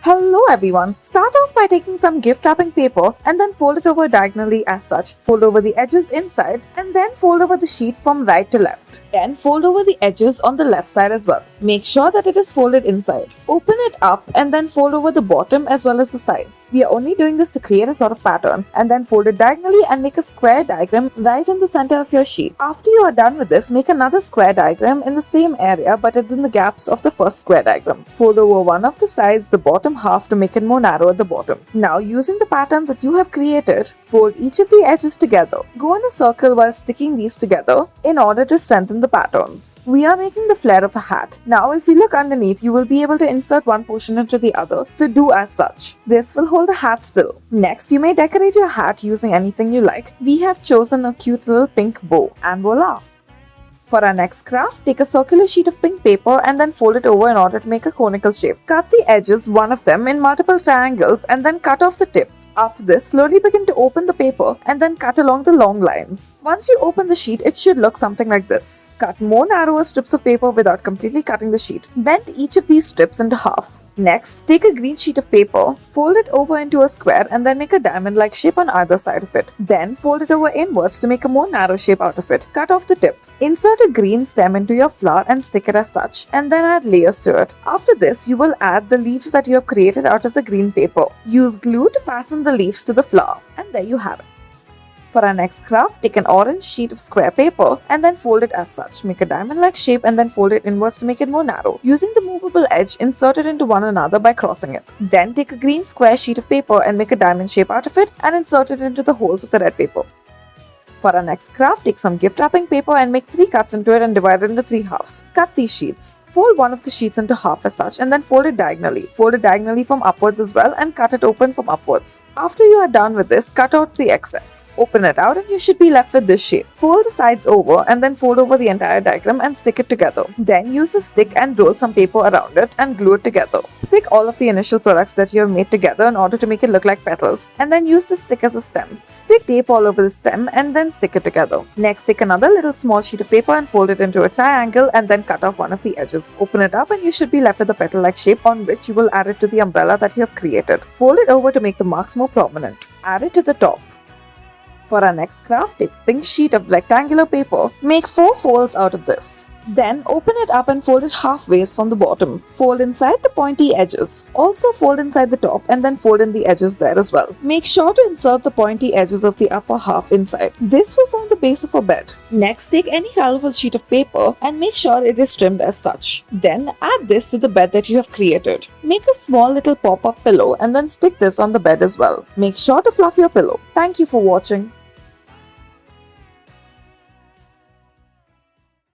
Hello everyone! Start off by taking some gift wrapping paper and then fold it over diagonally as such. Fold over the edges inside and then fold over the sheet from right to left. Then fold over the edges on the left side as well. Make sure that it is folded inside. Open it up and then fold over the bottom as well as the sides. We are only doing this to create a sort of pattern, and then fold it diagonally and make a square diagram right in the center of your sheet. After you are done with this, make another square diagram in the same area but within the gaps of the first square diagram. Fold over one of the sides, the bottom half, to make it more narrow at the bottom. Now, using the patterns that you have created, fold each of the edges together. Go in a circle while sticking these together in order to strengthen the patterns. We are making the flare of a hat. Now, if you look underneath, you will be able to insert one portion into the other, so do as such. This will hold the hat still. Next, you may decorate your hat using anything you like. We have chosen a cute little pink bow, and voila! For our next craft, take a circular sheet of pink paper and then fold it over in order to make a conical shape. Cut the edges, one of them, in multiple triangles and then cut off the tip. After this, slowly begin to open the paper and then cut along the long lines. Once you open the sheet, it should look something like this. Cut more narrower strips of paper without completely cutting the sheet. Bend each of these strips into half. Next, take a green sheet of paper, fold it over into a square and then make a diamond-like shape on either side of it. Then fold it over inwards to make a more narrow shape out of it. Cut off the tip. Insert a green stem into your flower and stick it as such, and then add layers to it. After this, you will add the leaves that you have created out of the green paper. Use glue to fasten the leaves to the flower, and there you have it. For our next craft, take an orange sheet of square paper and then fold it as such. Make a diamond-like shape and then fold it inwards to make it more narrow. Using the movable edge, insert it into one another by crossing it. Then take a green square sheet of paper and make a diamond shape out of it and insert it into the holes of the red paper. For our next craft, take some gift wrapping paper and make 3 cuts into it and divide it into 3 halves. Cut these sheets. Fold one of the sheets into half as such and then fold it diagonally. Fold it diagonally from upwards as well and cut it open from upwards. After you are done with this, cut out the excess. Open it out and you should be left with this shape. Fold the sides over and then fold over the entire diagram and stick it together. Then use a stick and roll some paper around it and glue it together. Stick all of the initial products that you have made together in order to make it look like petals, and then use the stick as a stem. Stick tape all over the stem and then stick it together. Next, take another little small sheet of paper and fold it into a triangle and then cut off one of the edges. Open it up and you should be left with a petal-like shape on which you will add it to the umbrella that you have created. Fold it over to make the marks more prominent. Add it to the top. For our next craft, take a pink sheet of rectangular paper. Make 4 folds out of this. Then open it up and fold it halfways from the bottom. Fold inside the pointy edges. Also fold inside the top and then fold in the edges there as well. Make sure to insert the pointy edges of the upper half inside. This will form the base of a bed. Next, take any colorful sheet of paper and make sure it is trimmed as such. Then add this to the bed that you have created. Make a small little pop-up pillow and then stick this on the bed as well. Make sure to fluff your pillow. Thank you for watching.